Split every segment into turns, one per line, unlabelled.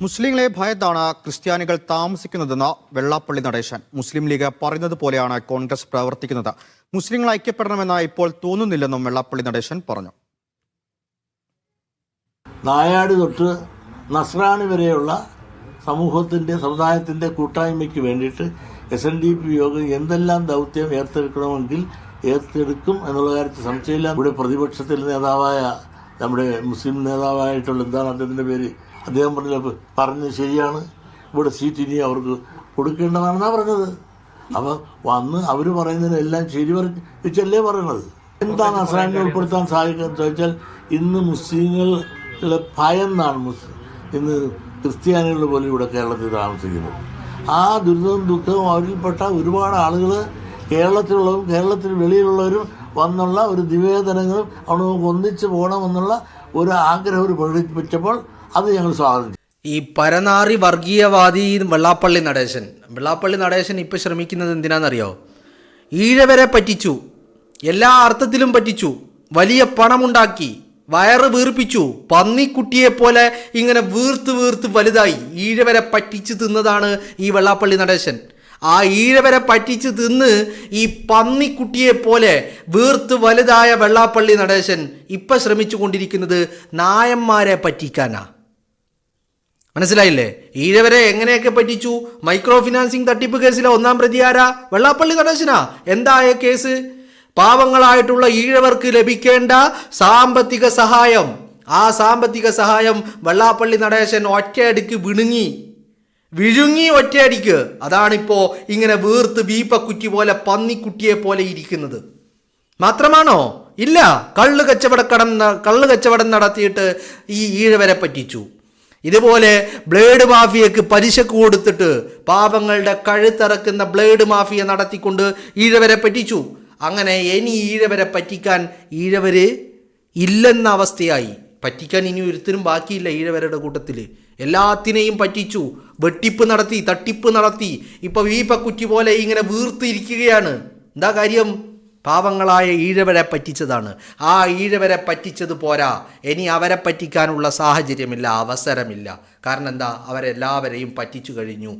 മുസ്ലിങ്ങളെ ഭയത്താണ് ക്രിസ്ത്യാനികൾ താമസിക്കുന്നതെന്ന് വെള്ളാപ്പള്ളി നടേശൻ. മുസ്ലിം ലീഗ് പറയുന്നത് പോലെയാണ് കോൺഗ്രസ് പ്രവർത്തിക്കുന്നത്. മുസ്ലിങ്ങൾ ഐക്യപ്പെടണമെന്ന് ഇപ്പോൾ തോന്നുന്നില്ലെന്നും വെള്ളാപ്പള്ളി നടേശൻ പറഞ്ഞു.
നായാടി തൊട്ട് നസ്രാണി വരെയുള്ള സമുദായത്തിന്റെ കൂട്ടായ്മയ്ക്ക് വേണ്ടിയിട്ട് SNDP യോഗം എന്തെല്ലാം ദൗത്യം ഏറ്റെടുക്കണമെങ്കിൽ ഏറ്റെടുക്കും എന്നുള്ള കാര്യത്തിൽ സംശയമില്ല. ഇവിടെ പ്രതിപക്ഷത്തിൽ നേതാവായ നമ്മുടെ മുസ്ലിം നേതാവായിട്ടുള്ള എന്താണ് അദ്ദേഹത്തിന്റെ പേര്, അദ്ദേഹം പറഞ്ഞത് ശരിയാണ്. ഇവിടെ സീറ്റ് ഇനി അവർക്ക് കൊടുക്കേണ്ടതാണെന്നാണ് പറഞ്ഞത്. അപ്പോൾ വന്ന് അവർ പറയുന്നതിനെല്ലാം ശരി വെച്ചല്ലേ പറയണത്. എന്താണ് നസ്രാണിനെ ഉൾപ്പെടുത്താൻ സാധിക്കുന്നത് ചോദിച്ചാൽ, ഇന്ന് മുസ്ലിങ്ങളുടെ ഭയന്നാണ് ഇന്ന് ക്രിസ്ത്യാനികളുടെ പോലെ ഇവിടെ കേരളത്തിൽ താമസിക്കുന്നത്. ആ ദുരിതവും ദുഃഖവും അവരിൽപ്പെട്ട ഒരുപാട് ആളുകൾ കേരളത്തിലുള്ളവരും കേരളത്തിന് വെളിയിലുള്ളവരും വന്നുള്ള ഒരു നിവേദനങ്ങളും അവിടെ നമുക്ക് ഒന്നിച്ച് പോകണമെന്നുള്ള ഒരു ആഗ്രഹം പ്രകടിപ്പിച്ചപ്പോൾ അത് ഞങ്ങൾ സ്വാഗതം.
ഈ പരനാറി വർഗീയവാദി വെള്ളാപ്പള്ളി നടേശൻ ഇപ്പം ശ്രമിക്കുന്നത് എന്തിനാണെന്നറിയോ? ഈഴവരെ പറ്റിച്ചു, എല്ലാ അർത്ഥത്തിലും പറ്റിച്ചു, വലിയ പണമുണ്ടാക്കി, വയറ് വീർപ്പിച്ചു, പന്നിക്കുട്ടിയെപ്പോലെ ഇങ്ങനെ വീർത്ത് വലുതായി ഈഴവരെ പറ്റിച്ച് തിന്നതാണ് ഈ വെള്ളാപ്പള്ളി നടേശൻ. ആ ഈഴവരെ പറ്റിച്ച് തിന്ന് ഈ പന്നിക്കുട്ടിയെപ്പോലെ വീർത്ത് വലുതായ വെള്ളാപ്പള്ളി നടേശൻ ഇപ്പം ശ്രമിച്ചു കൊണ്ടിരിക്കുന്നത് നായന്മാരെ പറ്റിക്കാനാ. മനസ്സിലായില്ലേ? ഈഴവരെ എങ്ങനെയൊക്കെ പറ്റിച്ചു? മൈക്രോ ഫിനാൻസിങ് തട്ടിപ്പ് കേസിലെ 1-ാം പ്രതി ആരാ? വെള്ളാപ്പള്ളി നടേശനാ. എന്തായ കേസ്? പാവങ്ങളായിട്ടുള്ള ഈഴവർക്ക് ലഭിക്കേണ്ട സാമ്പത്തിക സഹായം, ആ സാമ്പത്തിക സഹായം വെള്ളാപ്പള്ളി നടേശൻ ഒറ്റയടിക്ക് വിഴുങ്ങി ഒറ്റയടിക്ക്. അതാണിപ്പോ ഇങ്ങനെ വീർത്ത് വീപ്പക്കുറ്റി പോലെ പന്നിക്കുട്ടിയെ പോലെ ഇരിക്കുന്നത്. മാത്രമാണോ? ഇല്ല. കള്ള് കച്ചവടം നടത്തിയിട്ട് ഈ ഈഴവരെ പറ്റിച്ചു. ഇതുപോലെ ബ്ലേഡ് മാഫിയക്ക് പലിശക്ക് കൊടുത്തിട്ട് പാവങ്ങളുടെ കഴുത്തിറക്കുന്ന ബ്ലേഡ് മാഫിയ നടത്തിക്കൊണ്ട് ഈഴവരെ പറ്റിച്ചു. അങ്ങനെ ഇനി ഈഴവരെ പറ്റിക്കാൻ ഈഴവര് ഇല്ലെന്ന അവസ്ഥയായി. പറ്റിക്കാൻ ഇനി ഒരുത്തരും ബാക്കിയില്ല ഈഴവരുടെ കൂട്ടത്തിൽ. എല്ലാത്തിനെയും പറ്റിച്ചു, വെട്ടിപ്പ് നടത്തി, തട്ടിപ്പ് നടത്തി. ഇപ്പൊ വീപ്പക്കുറ്റി പോലെ ഇങ്ങനെ വീർത്തിരിക്കുകയാണ്. എന്താ കാര്യം? പാവങ്ങളായ ഈഴവരെ പറ്റിച്ചതാണ്. ആ ഈഴവരെ പറ്റിച്ചത് പോരാ, ഇനി അവരെ പറ്റിക്കാനുള്ള സാഹചര്യമില്ല, അവസരമില്ല. കാരണം എന്താ? അവരെല്ലാവരെയും പറ്റിച്ചു കഴിഞ്ഞു.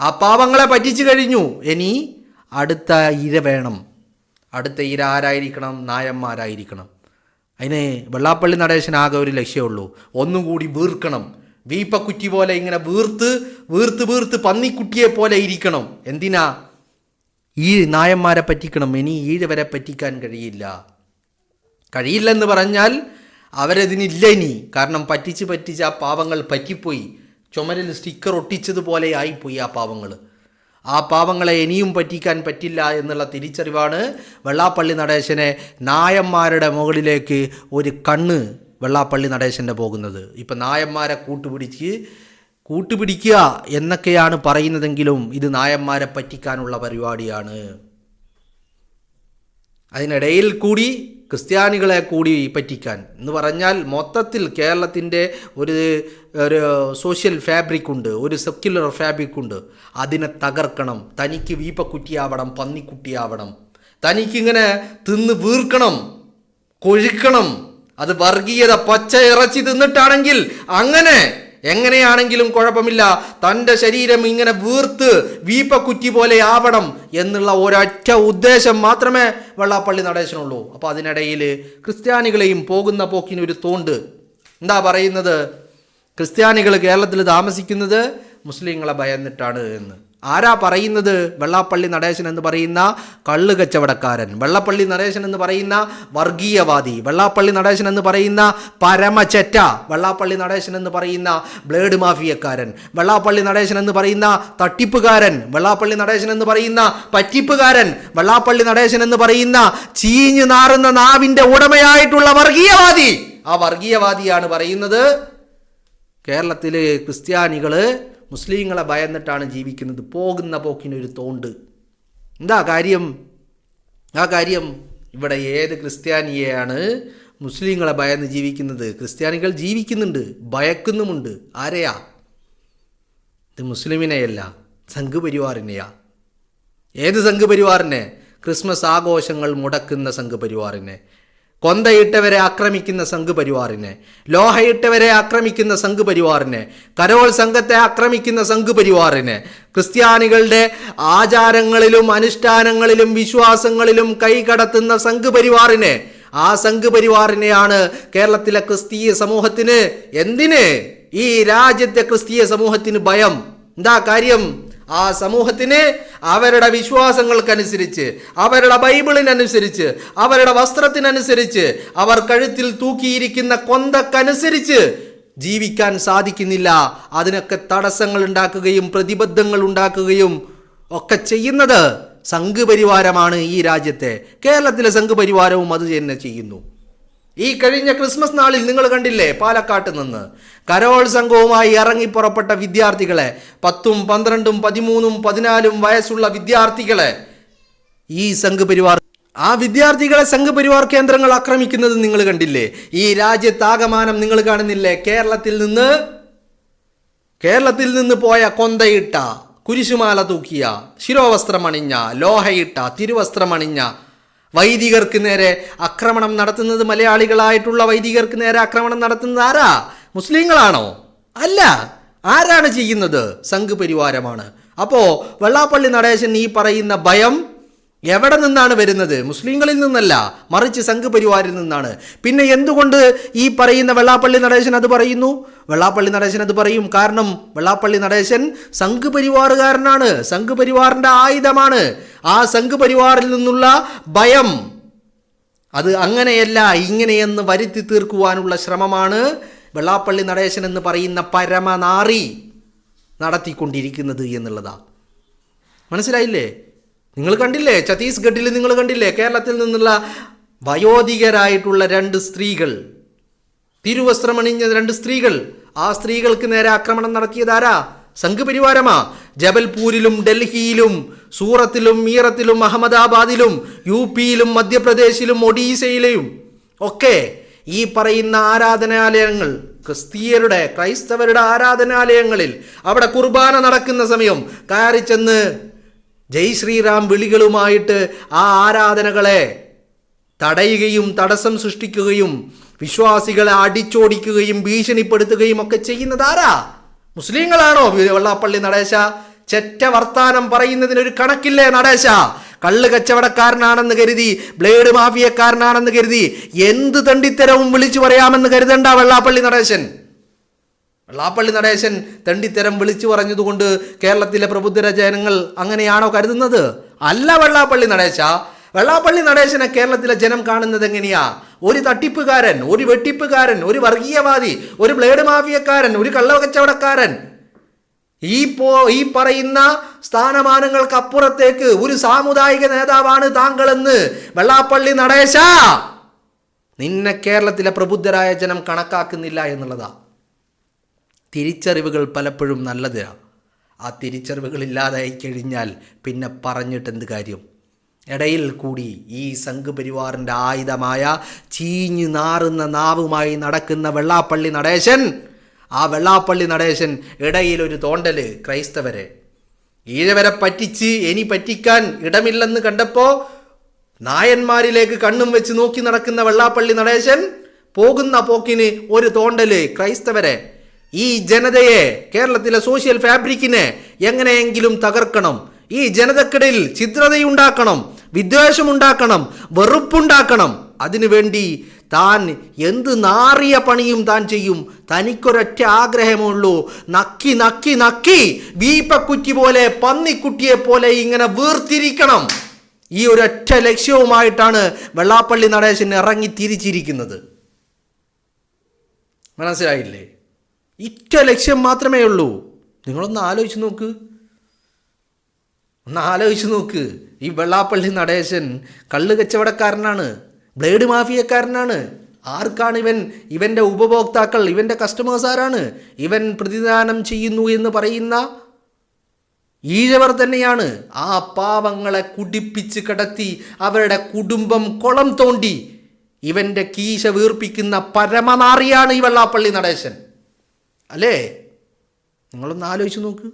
ആ പാവങ്ങളെ പറ്റിച്ചു കഴിഞ്ഞു. ഇനി അടുത്ത ഇര വേണം. അടുത്ത ഇര ആരായിരിക്കണം? നായന്മാരായിരിക്കണം. അതിന് വെള്ളാപ്പള്ളി നടേശൻ ആകെ ഒരു ലക്ഷ്യമുള്ളൂ, ഒന്നും കൂടി വീർക്കണം. വീപ്പക്കുറ്റി പോലെ ഇങ്ങനെ വീർത്ത് പന്നിക്കുട്ടിയെ പോലെ ഇരിക്കണം. എന്തിനാ? ഈ നായന്മാരെ പറ്റിക്കണം. ഇനി ഈഴവരെ പറ്റിക്കാൻ കഴിയില്ലെന്ന് പറഞ്ഞാൽ അവരതിനില്ല ഇനി. കാരണം പറ്റിച്ച് ആ പാവങ്ങൾ പറ്റിപ്പോയി. ചുമരിൽ സ്റ്റിക്കർ ഒട്ടിച്ചതുപോലെ ആയിപ്പോയി ആ പാവങ്ങളെ ഇനിയും പറ്റിക്കാൻ പറ്റില്ല എന്നുള്ള തിരിച്ചറിവാണ് വെള്ളാപ്പള്ളി നടേശനെ നായന്മാരുടെ മുകളിലേക്ക് ഒരു കണ്ണ് വെള്ളാപ്പള്ളി നടേശൻ്റെ പോകുന്നത്. ഇപ്പം നായന്മാരെ കൂട്ടുപിടിക്കുക എന്നൊക്കെയാണ് പറയുന്നതെങ്കിലും ഇത് നായന്മാരെ പറ്റിക്കാനുള്ള പരിപാടിയാണ്. അതിനിടയിൽ കൂടി ക്രിസ്ത്യാനികളെ കൂടി പറ്റിക്കാൻ എന്ന് പറഞ്ഞാൽ മൊത്തത്തിൽ കേരളത്തിൻ്റെ ഒരു സോഷ്യൽ ഫാബ്രിക് ഉണ്ട്, ഒരു സെക്യുലർ ഫാബ്രിക് ഉണ്ട്. അതിനെ തകർക്കണം. തനിക്ക് വീപ്പക്കുറ്റിയാവണം, പന്നിക്കുട്ടിയാവണം. തനിക്കിങ്ങനെ തിന്ന് വീർക്കണം, കൊഴുക്കണം. അത് വർഗീയത പച്ച ഇറച്ചി തിന്നിട്ടാണെങ്കിൽ എങ്ങനെയാണെങ്കിലും കുഴപ്പമില്ല. തൻ്റെ ശരീരം ഇങ്ങനെ വീർത്ത് വീപ്പക്കുറ്റി പോലെ ആവണം എന്നുള്ള ഒരൊറ്റ ഉദ്ദേശം മാത്രമേ വെള്ളാപ്പള്ളി നടേശനുള്ളൂ. അപ്പോൾ അതിനിടയിൽ ക്രിസ്ത്യാനികളെയും പോകുന്ന പോക്കിനൊരു തോണ്ട്. എന്താ പറയുന്നത്? ക്രിസ്ത്യാനികൾ കേരളത്തിൽ താമസിക്കുന്നത് മുസ്ലിങ്ങളെ ഭയന്നിട്ടാണ് എന്ന്. ആരാ പറയുന്നത്? വെള്ളാപ്പള്ളി നടേശൻ എന്ന് പറയുന്ന കള്ള് കച്ചവടക്കാരൻ, വെള്ളാപ്പള്ളി നടേശൻ എന്ന് പറയുന്ന വർഗീയവാദി, വെള്ളാപ്പള്ളി നടേശൻ എന്ന് പറയുന്ന പരമചെറ്റ, വെള്ളാപ്പള്ളി നടേശൻ എന്ന് പറയുന്ന ബ്ലേഡ് മാഫിയക്കാരൻ, വെള്ളാപ്പള്ളി നടേശൻ എന്ന് പറയുന്ന തട്ടിപ്പുകാരൻ, വെള്ളാപ്പള്ളി നടേശൻ എന്ന് പറയുന്ന പറ്റിപ്പുകാരൻ, വെള്ളാപ്പള്ളി നടേശൻ എന്ന് പറയുന്ന ചീഞ്ഞു നാറുന്ന നാവിൻ്റെ ഉടമയായിട്ടുള്ള വർഗീയവാദി. ആ വർഗീയവാദിയാണ് പറയുന്നത് കേരളത്തിലെ ക്രിസ്ത്യാനികൾ മുസ്ലിങ്ങളെ ഭയന്നിട്ടാണ് ജീവിക്കുന്നത്. പോകുന്ന പോക്കിനൊരു തോണ്ട്. എന്താ കാര്യം? ആ കാര്യം ഇവിടെ ഏത് ക്രിസ്ത്യാനിയെയാണ് മുസ്ലിങ്ങളെ ഭയന്ന് ജീവിക്കുന്നത്? ക്രിസ്ത്യാനികൾ ജീവിക്കുന്നുണ്ട്, ഭയക്കുന്നുമുണ്ട്. ആരെയാ? ഇത് മുസ്ലിമിനെയല്ല, സംഘപരിവാറിനെയാ. ഏത് സംഘപരിവാറിനെ? ക്രിസ്മസ് ആഘോഷങ്ങൾ മുടക്കുന്ന സംഘപരിവാറിനെ, കൊന്തയിട്ടവരെ ആക്രമിക്കുന്ന സംഘപരിവാറിനെ, ലോഹയിട്ടവരെ ആക്രമിക്കുന്ന സംഘപരിവാറിനെ, കരോൾ സംഘത്തെ ആക്രമിക്കുന്ന സംഘപരിവാറിനെ, ക്രിസ്ത്യാനികളുടെ ആചാരങ്ങളിലും അനുഷ്ഠാനങ്ങളിലും വിശ്വാസങ്ങളിലും കൈകടത്തുന്ന സംഘപരിവാറിനെ, ആ സംഘപരിവാറിനെയാണ് കേരളത്തിലെ ക്രിസ്തീയ സമൂഹത്തിന്, എന്തിന് ഈ രാജ്യത്തെ ക്രിസ്തീയ സമൂഹത്തിന് ഭയം? എന്താ കാര്യം? ആ സമൂഹത്തിന് അവരുടെ വിശ്വാസങ്ങൾക്കനുസരിച്ച്, അവരുടെ ബൈബിളിനനുസരിച്ച്, അവരുടെ വസ്ത്രത്തിനനുസരിച്ച്, അവർ കഴുത്തിൽ തൂക്കിയിരിക്കുന്ന കൊന്തക്കനുസരിച്ച് ജീവിക്കാൻ സാധിക്കുന്നില്ല. അതിനൊക്കെ തടസ്സങ്ങൾ ഉണ്ടാക്കുകയും പ്രതിബദ്ധങ്ങൾ ഉണ്ടാക്കുകയും ഒക്കെ ചെയ്യുന്നത് സംഘപരിവാരമാണ് ഈ രാജ്യത്തെ. കേരളത്തിലെ സംഘപരിവാരവും അത് തന്നെ ചെയ്യുന്നു. ഈ കഴിഞ്ഞ ക്രിസ്മസ് നാളിൽ നിങ്ങൾ കണ്ടില്ലേ, പാലക്കാട്ട് നിന്ന് കരോൾ സംഘവുമായി ഇറങ്ങി പുറപ്പെട്ട വിദ്യാർത്ഥികളെ, 10ഉം 12ഉം 13ഉം 14ഉം വയസ്സുള്ള വിദ്യാർത്ഥികളെ ഈ സംഘപരിവാർ, ആ വിദ്യാർത്ഥികളെ സംഘപരിവാർ കേന്ദ്രങ്ങൾ ആക്രമിക്കുന്നത് നിങ്ങൾ കണ്ടില്ലേ? ഈ രാജ്യത്താകമാനം നിങ്ങൾ കാണുന്നില്ലേ? കേരളത്തിൽ നിന്ന് പോയ കൊന്തയിട്ട, കുരിശുമാല തൂക്കിയ, ശിരോവസ്ത്രമണിഞ്ഞ, ലോഹയിട്ട, തിരുവസ്ത്രമണിഞ്ഞ വൈദികർക്ക് നേരെ ആക്രമണം നടത്തുന്നത്, മലയാളികളായിട്ടുള്ള വൈദികർക്ക് നേരെ ആക്രമണം നടത്തുന്നത് ആരാ? മുസ്ലിങ്ങളാണോ? അല്ല. ആരാണ് ചെയ്യുന്നത്? സംഘപരിവാരമാണ്. അപ്പോ വെള്ളാപ്പള്ളി നടേശൻ ഈ പറയുന്ന ഭയം എവിടെ നിന്നാണ് വരുന്നത്? മുസ്ലിങ്ങളിൽ നിന്നല്ല, മറിച്ച് സംഘപരിവാരിൽ നിന്നാണ്. പിന്നെ എന്തുകൊണ്ട് ഈ പറയുന്ന വെള്ളാപ്പള്ളി നടേശൻ അത് പറയുന്നു? വെള്ളാപ്പള്ളി നടേശൻ അത് പറയും കാരണം വെള്ളാപ്പള്ളി നടേശൻ സംഘപരിവാറുകാരനാണ്, സംഘപരിവാറിന്റെ ആയുധമാണ്. ആ സംഘപരിവാറിൽ നിന്നുള്ള ഭയം അത് അങ്ങനെയല്ല ഇങ്ങനെയെന്ന് വരുത്തി തീർക്കുവാനുള്ള ശ്രമമാണ് വെള്ളാപ്പള്ളി നടേശൻ എന്ന് പറയുന്ന പരമനാറി നടത്തിക്കൊണ്ടിരിക്കുന്നത് എന്നുള്ളതാ. മനസ്സിലായില്ലേ? നിങ്ങൾ കണ്ടില്ലേ, ഛത്തീസ്ഗഡിൽ നിങ്ങൾ കണ്ടില്ലേ, കേരളത്തിൽ നിന്നുള്ള വയോധികരായിട്ടുള്ള 2 സ്ത്രീകൾ, തിരുവസ്ത്രമണിഞ്ഞ 2 സ്ത്രീകൾ, ആ സ്ത്രീകൾക്ക് നേരെ ആക്രമണം നടത്തിയതാരാ? സംഘപരിവാരമാ. ജബൽപൂരിലും ഡൽഹിയിലും സൂറത്തിലും മീറത്തിലും അഹമ്മദാബാദിലും യുപിയിലും മധ്യപ്രദേശിലും ഒഡീസയിലെയും ഒക്കെ ഈ പറയുന്ന ആരാധനാലയങ്ങൾ, ക്രൈസ്തവരുടെ ആരാധനാലയങ്ങളിൽ അവിടെ കുർബാന നടക്കുന്ന സമയം കയറി ചെന്ന് ജയ് ശ്രീറാം വിളികളുമായിട്ട് ആ ആരാധനകളെ തടയുകയും തടസ്സം സൃഷ്ടിക്കുകയും വിശ്വാസികളെ അടിച്ചോടിക്കുകയും ഭീഷണിപ്പെടുത്തുകയും ഒക്കെ ചെയ്യുന്നത് ആരാ? മുസ്ലിങ്ങളാണോ? വെള്ളാപ്പള്ളി നടേശ, ചെറ്റ വർത്താനം പറയുന്നതിനൊരു കണക്കില്ലേ നടേശ? കള്ള് കച്ചവടക്കാരനാണെന്ന് കരുതി, ബ്ലേഡ് മാഫിയക്കാരനാണെന്ന് കരുതി എന്ത് തണ്ടിത്തരവും വിളിച്ചു പറയാമെന്ന് കരുതണ്ട വെള്ളാപ്പള്ളി നടേശൻ. വെള്ളാപ്പള്ളി നടേശൻ തണ്ടിത്തരം വിളിച്ചു പറഞ്ഞതുകൊണ്ട് കേരളത്തിലെ പ്രബുദ്ധ ജനങ്ങൾ അങ്ങനെയാണോ കരുതുന്നത്? അല്ല. വെള്ളാപ്പള്ളി നടേശനെ കേരളത്തിലെ ജനം കാണുന്നത് എങ്ങനെയാ? ഒരു തട്ടിപ്പുകാരൻ, ഒരു വെട്ടിപ്പുകാരൻ, ഒരു വർഗീയവാദി, ഒരു ബ്ലേഡ് മാഫിയക്കാരൻ, ഒരു കള്ളക്കച്ചവടക്കാരൻ. ഈ പറയുന്ന സ്ഥാനമാനങ്ങൾക്ക് അപ്പുറത്തേക്ക് ഒരു സാമുദായിക നേതാവാണ് താങ്കളെന്ന് വെള്ളാപ്പള്ളി നടേശ നിന്നെ കേരളത്തിലെ പ്രബുദ്ധരായ ജനം കണക്കാക്കുന്നില്ല എന്നുള്ളതാ. തിരിച്ചറിവുകൾ പലപ്പോഴും നല്ലതാണ്. ആ തിരിച്ചറിവുകൾ ഇല്ലാതായി കഴിഞ്ഞാൽ പിന്നെ പറഞ്ഞിട്ട് എന്ത് കാര്യം? ഇടയിൽ കൂടി ഈ സംഘപരിവാറിൻ്റെ ആയുധമായ ചീഞ്ഞു നാറുന്ന നാവുമായി നടക്കുന്ന വെള്ളാപ്പള്ളി നടേശൻ, ആ വെള്ളാപ്പള്ളി നടേശൻ ഇടയിലൊരു തോണ്ടല് ക്രൈസ്തവരെ, ഈഴവരെ പറ്റിച്ച് ഇനി പറ്റിക്കാൻ ഇടമില്ലെന്ന് കണ്ടപ്പോൾ നായന്മാരിലേക്ക് കണ്ണും വെച്ച് നോക്കി നടക്കുന്ന വെള്ളാപ്പള്ളി നടേശൻ പോകുന്ന പോക്കിന് ഒരു തോണ്ടല് ക്രൈസ്തവരെ. ഈ ജനതയെ, കേരളത്തിലെ സോഷ്യൽ ഫാബ്രിക്കിനെ എങ്ങനെയെങ്കിലും തകർക്കണം, ഈ ജനതക്കിടയിൽ ഛിദ്രതയുണ്ടാക്കണം, വിദ്വേഷമുണ്ടാക്കണം, വെറുപ്പുണ്ടാക്കണം. അതിനുവേണ്ടി താൻ എന്ത് നാറിയ പണിയും താൻ ചെയ്യും. തനിക്കൊരൊറ്റ ആഗ്രഹമുള്ളൂ, നക്കി നക്കി നക്കി വീപ്പക്കുറ്റി പോലെ, പന്നിക്കുട്ടിയെ പോലെ ഇങ്ങനെ വീർത്തിരിക്കണം. ഈ ഒരൊറ്റ ലക്ഷ്യവുമായിട്ടാണ് വെള്ളാപ്പള്ളി നടേശൻ ഇറങ്ങി തിരിച്ചിരിക്കുന്നത്. മനസ്സിലായില്ലേ? ഇറ്റ ലക്ഷ്യം മാത്രമേ ഉള്ളൂ. നിങ്ങളൊന്ന് ആലോചിച്ച് നോക്ക്. ഈ വെള്ളാപ്പള്ളി നടേശൻ കള്ള് കച്ചവടക്കാരനാണ്, ബ്ലേഡ് മാഫിയക്കാരനാണ്. ആർക്കാണ് ഇവൻ്റെ ഉപഭോക്താക്കൾ, ഇവൻ്റെ കസ്റ്റമേഴ്സ് ആരാണ്? ഇവൻ പ്രതിദാനം ചെയ്യുന്നു എന്ന് പറയുന്ന ഈഴവർ തന്നെയാണ്. ആ പാവങ്ങളെ കുടിപ്പിച്ച് കിടത്തി അവരുടെ കുടുംബം കുളം തോണ്ടി ഇവൻ്റെ കീശ വീർപ്പിക്കുന്ന പരമനാറിയാണ് ഈ വെള്ളാപ്പള്ളി നടേശൻ. അല്ലേ? നിങ്ങളൊന്ന് ആലോചിച്ച് നോക്ക്.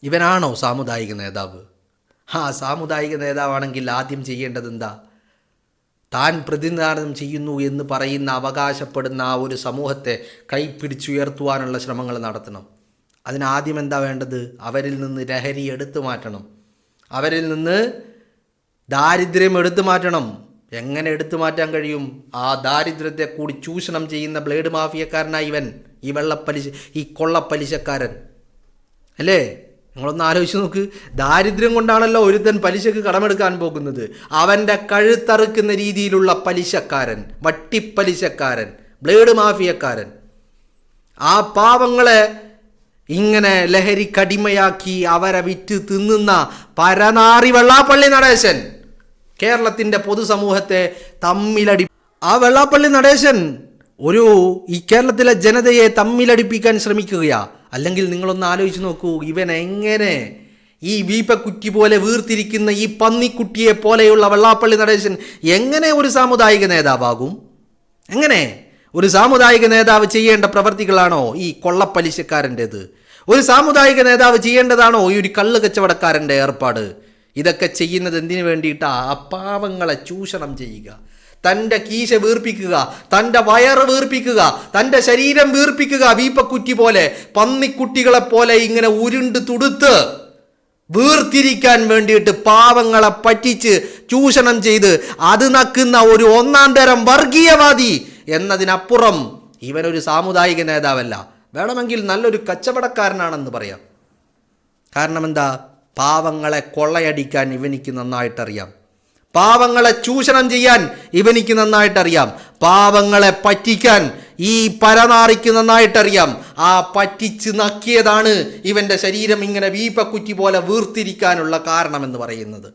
ഇവനാണോ സാമുദായിക നേതാവ്? സാമുദായിക നേതാവാണെങ്കിൽ ആദ്യം ചെയ്യേണ്ടത് എന്താ? താൻ പ്രതിനിധാനം ചെയ്യുന്നു എന്ന് പറയുന്ന അവകാശപ്പെടുന്ന ആ ഒരു സമൂഹത്തെ കൈപ്പിടിച്ചുയർത്തുവാനുള്ള ശ്രമങ്ങൾ നടത്തണം. അതിനാദ്യം എന്താ വേണ്ടത്? അവരിൽ നിന്ന് ലഹരി എടുത്തു മാറ്റണം, അവരിൽ നിന്ന് ദാരിദ്ര്യം എടുത്തു മാറ്റണം. എങ്ങനെ എടുത്തു മാറ്റാൻ കഴിയും? ആ ദാരിദ്ര്യത്തെ കൂടി ചൂഷണം ചെയ്യുന്ന ബ്ലേഡ് മാഫിയക്കാരനായി ഇവൻ, ഈ വെള്ളപ്പലിശ, ഈ കൊള്ളപ്പലിശക്കാരൻ അല്ലേ? നിങ്ങളൊന്ന് ആലോചിച്ച് നോക്ക്. ദാരിദ്ര്യം കൊണ്ടാണല്ലോ ഒരുത്തൻ പലിശക്ക് കടമെടുക്കാൻ പോകുന്നത്. അവൻ്റെ കഴുത്തറുക്കുന്ന രീതിയിലുള്ള പലിശക്കാരൻ, വട്ടിപ്പലിശക്കാരൻ, ബ്ലേഡ് മാഫിയക്കാരൻ ആ പാവങ്ങളെ ഇങ്ങനെ ലഹരിക്കടിമയാക്കി അവരെ വിറ്റ് തിന്നുന്ന പരനാറി വെള്ളാപ്പള്ളി നടേശൻ കേരളത്തിൻ്റെ പൊതുസമൂഹത്തെ തമ്മിലടി. ആ വെള്ളാപ്പള്ളി നടേശൻ ഈ കേരളത്തിലെ ജനതയെ തമ്മിലടിപ്പിക്കാൻ ശ്രമിക്കുകയാ. അല്ലെങ്കിൽ നിങ്ങളൊന്ന് ആലോചിച്ച് നോക്കൂ, ഇവൻ എങ്ങനെ ഈ വീപ്പക്കുറ്റി പോലെ വീർത്തിരിക്കുന്ന ഈ പന്നിക്കുട്ടിയെ പോലെയുള്ള വെള്ളാപ്പള്ളി നടേശൻ എങ്ങനെ ഒരു സാമുദായിക നേതാവാകും? എങ്ങനെ ഒരു സാമുദായിക നേതാവ് ചെയ്യേണ്ട പ്രവർത്തികളാണോ ഈ കൊള്ളപ്പലിശക്കാരൻ്റേത്? ഒരു സാമുദായിക നേതാവ് ചെയ്യേണ്ടതാണോ ഈ ഒരു കള്ള് കച്ചവടക്കാരൻ്റെ ഏർപ്പാട്? ഇതൊക്കെ ചെയ്യുന്നത് എന്തിനു വേണ്ടിയിട്ടാ? ആ പാവങ്ങളെ ചൂഷണം ചെയ്യുക, തൻ്റെ കീശ വീർപ്പിക്കുക, തൻ്റെ വയറ് വീർപ്പിക്കുക, തൻ്റെ ശരീരം വീർപ്പിക്കുക. വീപ്പക്കുറ്റി പോലെ, പന്നിക്കുട്ടികളെ പോലെ ഇങ്ങനെ ഉരുണ്ട് തുടുത്ത് വീർത്തിരിക്കാൻ വേണ്ടിയിട്ട് പാവങ്ങളെ പറ്റിച്ച് ചൂഷണം ചെയ്ത് അത് നക്കുന്ന ഒരു ഒന്നാം തരം വർഗീയവാദി എന്നതിനപ്പുറം ഇവനൊരു സാമുദായിക നേതാവല്ല. വേണമെങ്കിൽ നല്ലൊരു കച്ചവടക്കാരനാണെന്ന് പറയാം. കാരണം എന്താ? പാവങ്ങളെ കൊള്ളയടിക്കാൻ ഇവനിക്ക് നന്നായിട്ടറിയാം, പാവങ്ങളെ ചൂഷണം ചെയ്യാൻ ഇവനിക്ക് നന്നായിട്ടറിയാം, പാവങ്ങളെ പറ്റിക്കാൻ ഈ പരനാറിക്ക് നന്നായിട്ടറിയാം. ആ പറ്റിച്ച് നക്കിയതാണ് ഇവൻ്റെ ശരീരം ഇങ്ങനെ വീപ്പക്കുറ്റി പോലെ വീർത്തിരിക്കാനുള്ള കാരണമെന്ന് പറയുന്നത്.